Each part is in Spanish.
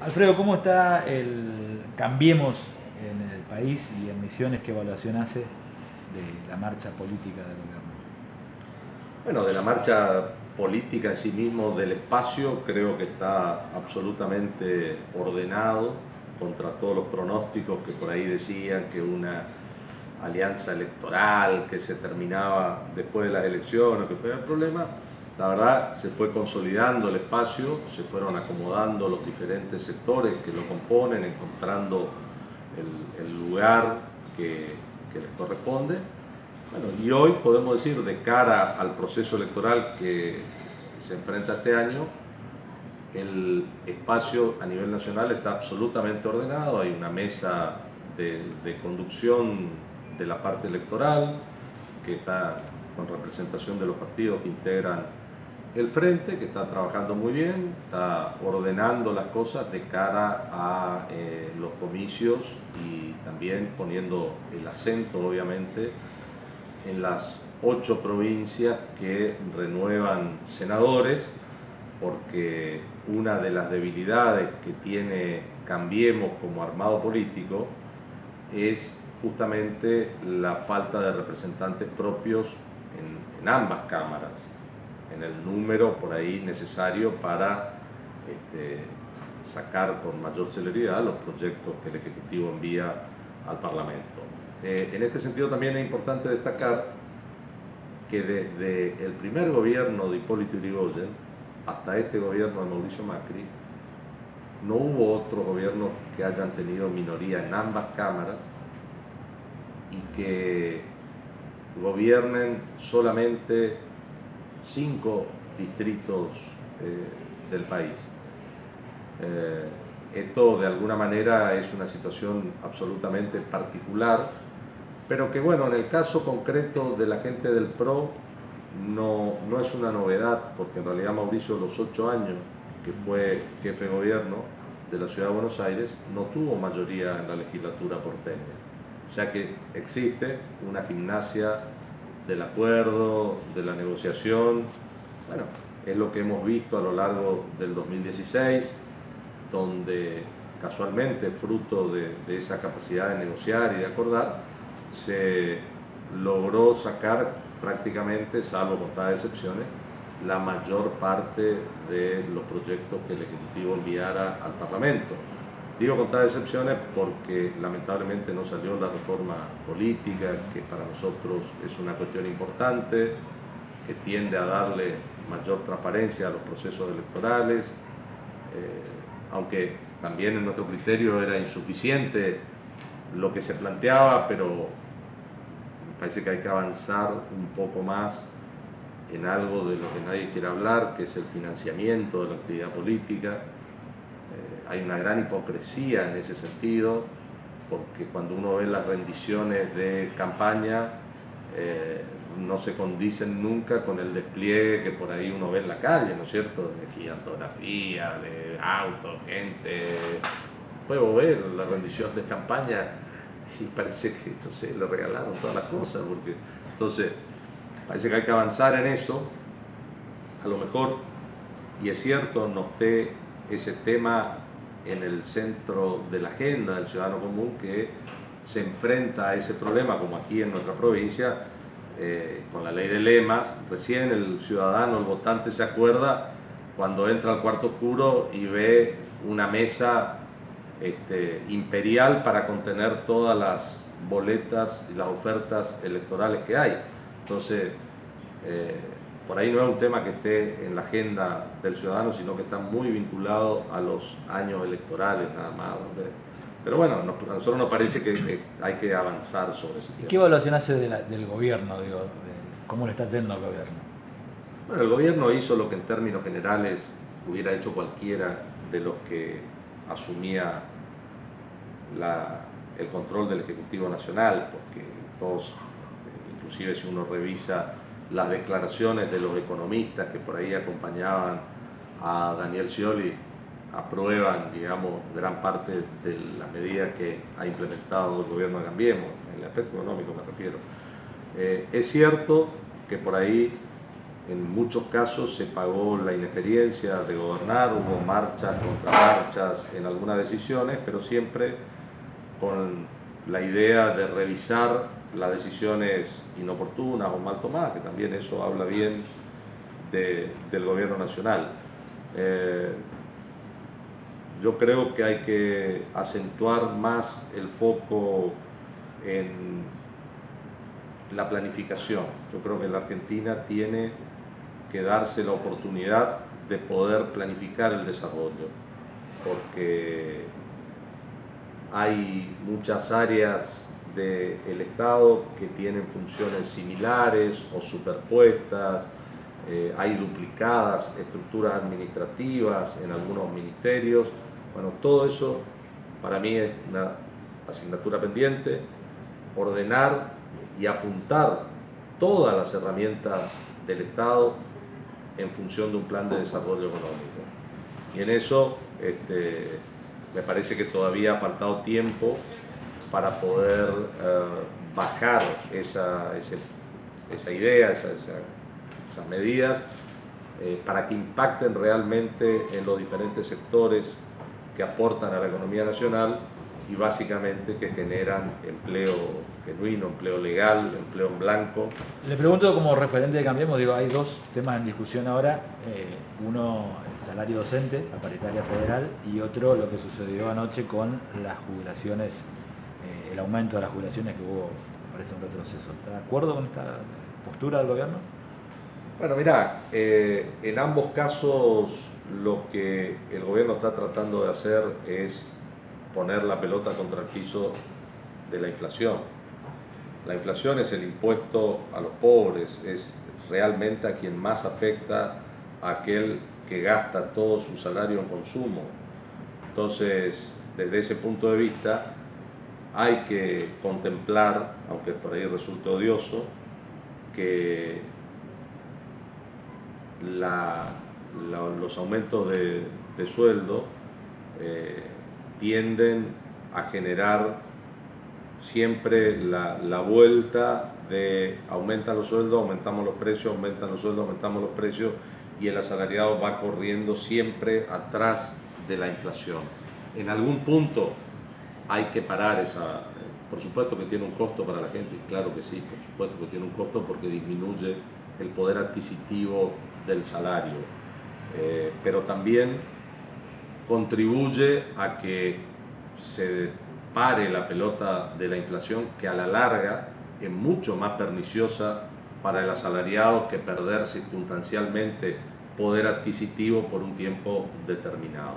Alfredo, ¿cómo está el Cambiemos en el país y en Misiones? ¿Qué evaluación hace de la marcha política del gobierno? Bueno, de la marcha política en sí mismo, del espacio, creo que está absolutamente ordenado contra todos los pronósticos que por ahí decían que una alianza electoral que se terminaba después de las elecciones, que fue el problema. La verdad, se fue consolidando el espacio, se fueron acomodando los diferentes sectores que lo componen, encontrando el lugar que les corresponde. Bueno, y hoy podemos decir, de cara al proceso electoral que se enfrenta este año, el espacio a nivel nacional está absolutamente ordenado, hay una mesa de conducción de la parte electoral que está con representación de los partidos que integran el frente, que está trabajando muy bien, está ordenando las cosas de cara a los comicios y también poniendo el acento, obviamente, en las 8 provincias que renuevan senadores, porque una de las debilidades que tiene Cambiemos como armado político es justamente la falta de representantes propios en ambas cámaras, en el número por ahí necesario para sacar con mayor celeridad los proyectos que el Ejecutivo envía al Parlamento. En este sentido también es importante destacar que desde el primer gobierno de Hipólito Yrigoyen hasta este gobierno de Mauricio Macri, no hubo otros gobiernos que hayan tenido minoría en ambas cámaras y que gobiernen solamente 5 distritos del país. Esto de alguna manera es una situación absolutamente particular, pero que bueno, en el caso concreto de la gente del PRO no es una novedad, porque en realidad Mauricio, los 8 años que fue jefe de gobierno de la Ciudad de Buenos Aires, no tuvo mayoría en la legislatura porteña. O sea que existe una gimnasia del acuerdo, de la negociación. Bueno, es lo que hemos visto a lo largo del 2016, donde casualmente, fruto de esa capacidad de negociar y de acordar, se logró sacar prácticamente, salvo contadas excepciones, la mayor parte de los proyectos que el Ejecutivo enviara al Parlamento. Digo contadas excepciones porque lamentablemente no salió la reforma política, que para nosotros es una cuestión importante, que tiende a darle mayor transparencia a los procesos electorales, aunque también en nuestro criterio era insuficiente lo que se planteaba, pero me parece que hay que avanzar un poco más en algo de lo que nadie quiere hablar, que es el financiamiento de la actividad política. Hay una gran hipocresía en ese sentido, porque cuando uno ve las rendiciones de campaña, no se condicen nunca con el despliegue que por ahí uno ve en la calle, ¿no es cierto? De gigantografía, de autos, gente. Puedo ver la rendición de campaña y parece que entonces le regalaron todas las cosas, porque entonces parece que hay que avanzar en eso. A lo mejor, y es cierto, no esté ese tema en el centro de la agenda del ciudadano común que se enfrenta a ese problema, como aquí en nuestra provincia, con la ley de lemas. Recién el ciudadano, el votante, se acuerda cuando entra al cuarto oscuro y ve una mesa imperial para contener todas las boletas y las ofertas electorales que hay. Entonces, por ahí no es un tema que esté en la agenda del ciudadano, sino que está muy vinculado a los años electorales nada más. Pero bueno, a nosotros nos parece que hay que avanzar sobre ese ¿Y qué tema. evaluación hace del gobierno, digo, de cómo le está yendo al gobierno? Bueno, el gobierno hizo lo que en términos generales hubiera hecho cualquiera de los que asumía el control del Ejecutivo Nacional, porque todos, inclusive si uno revisa las declaraciones de los economistas que por ahí acompañaban a Daniel Scioli, aprueban, digamos, gran parte de las medidas que ha implementado el gobierno de Cambiemos, en el aspecto económico me refiero. Es cierto que por ahí en muchos casos se pagó la inexperiencia de gobernar, hubo marchas, contramarchas en algunas decisiones, pero siempre con la idea de revisar las decisiones inoportunas o mal tomadas, que también eso habla bien del gobierno nacional. Yo creo que hay que acentuar más el foco en la planificación. Yo creo que la Argentina tiene que darse la oportunidad de poder planificar el desarrollo, porque hay muchas áreas del Estado que tienen funciones similares o superpuestas, hay duplicadas estructuras administrativas en algunos ministerios. Bueno, todo eso para mí es una asignatura pendiente, ordenar y apuntar todas las herramientas del Estado en función de un plan de desarrollo económico. Y en eso me parece que todavía ha faltado tiempo para poder bajar esa idea, esas medidas, para que impacten realmente en los diferentes sectores que aportan a la economía nacional y básicamente que generan empleo genuino, empleo legal, empleo en blanco. Le pregunto como referente de Cambiemos, digo, hay dos temas en discusión ahora, uno el salario docente, la paritaria federal, y otro lo que sucedió anoche con las jubilaciones, el aumento de las jubilaciones que hubo, me parece un retroceso. ¿Está de acuerdo con esta postura del gobierno? Bueno, mirá, en ambos casos lo que el gobierno está tratando de hacer es poner la pelota contra el piso de la inflación. La inflación es el impuesto a los pobres, es realmente a quien más afecta a aquel que gasta todo su salario en consumo. Entonces, desde ese punto de vista, hay que contemplar, aunque por ahí resulte odioso, que los aumentos de sueldo tienden a generar siempre la vuelta de aumentan los sueldos, aumentamos los precios, aumentan los sueldos, aumentamos los precios, y el asalariado va corriendo siempre atrás de la inflación. En algún punto hay que parar esa. Por supuesto que tiene un costo para la gente, claro que sí, por supuesto que tiene un costo porque disminuye el poder adquisitivo del salario, pero también contribuye a que se pare la pelota de la inflación, que a la larga es mucho más perniciosa para el asalariado que perder circunstancialmente poder adquisitivo por un tiempo determinado.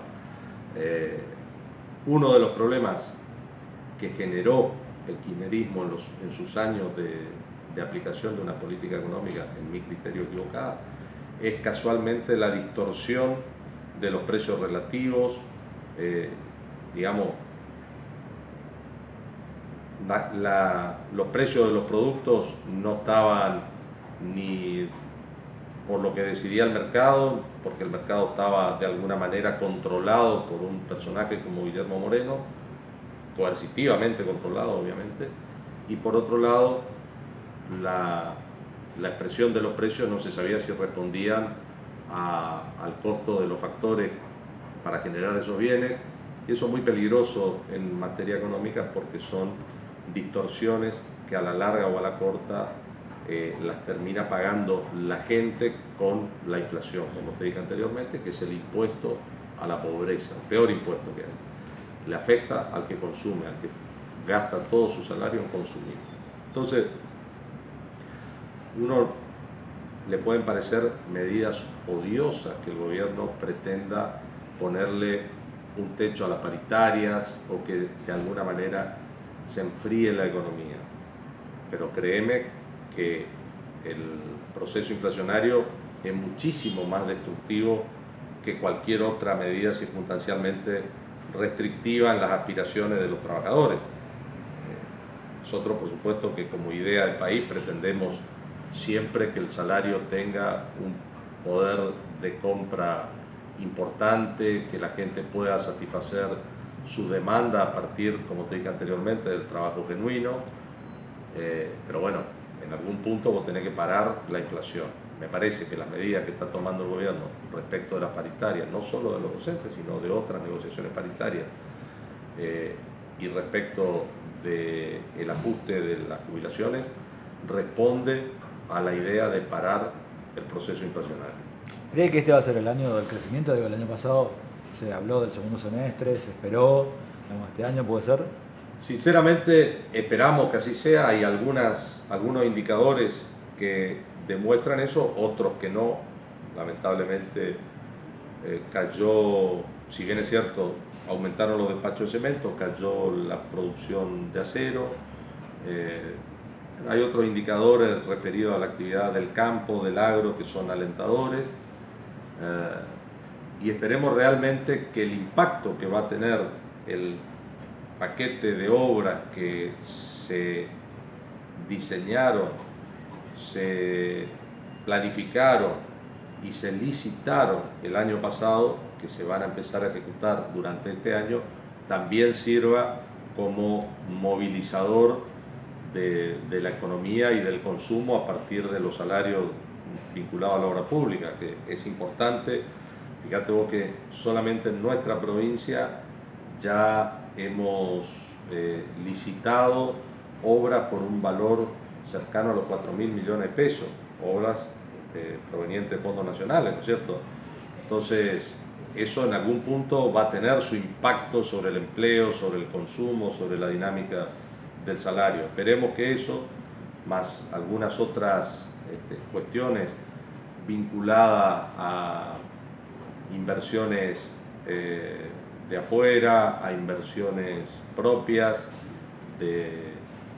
Uno de los problemas que generó el kirchnerismo en sus años de aplicación de una política económica, en mi criterio equivocada, es casualmente la distorsión de los precios relativos, digamos, los precios de los productos no estaban ni por lo que decidía el mercado, porque el mercado estaba de alguna manera controlado por un personaje como Guillermo Moreno, coercitivamente controlado obviamente, y por otro lado la expresión de los precios no se sabía si respondían al costo de los factores para generar esos bienes, y eso es muy peligroso en materia económica porque son distorsiones que a la larga o a la corta las termina pagando la gente con la inflación, como te dije anteriormente, que es el impuesto a la pobreza, el peor impuesto que hay. Le afecta al que consume, al que gasta todo su salario en consumir. Entonces, uno le pueden parecer medidas odiosas que el gobierno pretenda ponerle un techo a las paritarias o que de alguna manera se enfríe la economía. Pero créeme que el proceso inflacionario es muchísimo más destructivo que cualquier otra medida circunstancialmente restrictiva en las aspiraciones de los trabajadores. Nosotros, por supuesto, que como idea de país pretendemos siempre que el salario tenga un poder de compra importante, que la gente pueda satisfacer su demanda a partir, como te dije anteriormente, del trabajo genuino, pero bueno, en algún punto vos tenés que parar la inflación. me parece que las medidas que está tomando el gobierno respecto de las paritarias, no solo de los docentes, sino de otras negociaciones paritarias, y respecto del ajuste de las jubilaciones, responde a la idea de parar el proceso inflacionario. ¿Cree que este va a ser el año del crecimiento? Digo, el año pasado se habló del segundo semestre, se esperó, digamos, este año puede ser. Sinceramente esperamos que así sea, hay algunos indicadores que demuestran eso, otros que no. Lamentablemente cayó, si bien es cierto, aumentaron los despachos de cemento, cayó la producción de acero, hay otros indicadores referidos a la actividad del campo, del agro, que son alentadores, y esperemos realmente que el impacto que va a tener el paquete de obras que se diseñaron, se planificaron y se licitaron el año pasado, que se van a empezar a ejecutar durante este año, también sirva como movilizador de la economía y del consumo a partir de los salarios vinculados a la obra pública, que es importante. Fíjate vos que solamente en nuestra provincia ya hemos licitado obras por un valor cercano a los 4.000 millones de pesos, obras provenientes de fondos nacionales, ¿no es cierto? Entonces, eso en algún punto va a tener su impacto sobre el empleo, sobre el consumo, sobre la dinámica del salario. Esperemos que eso, más algunas otras cuestiones vinculadas a inversiones de afuera, a inversiones propias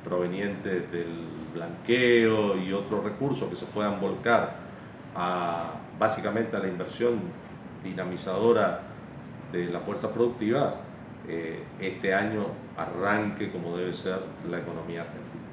provenientes del blanqueo y otros recursos que se puedan volcar básicamente a la inversión dinamizadora de las fuerzas productivas, este año arranque como debe ser la economía argentina.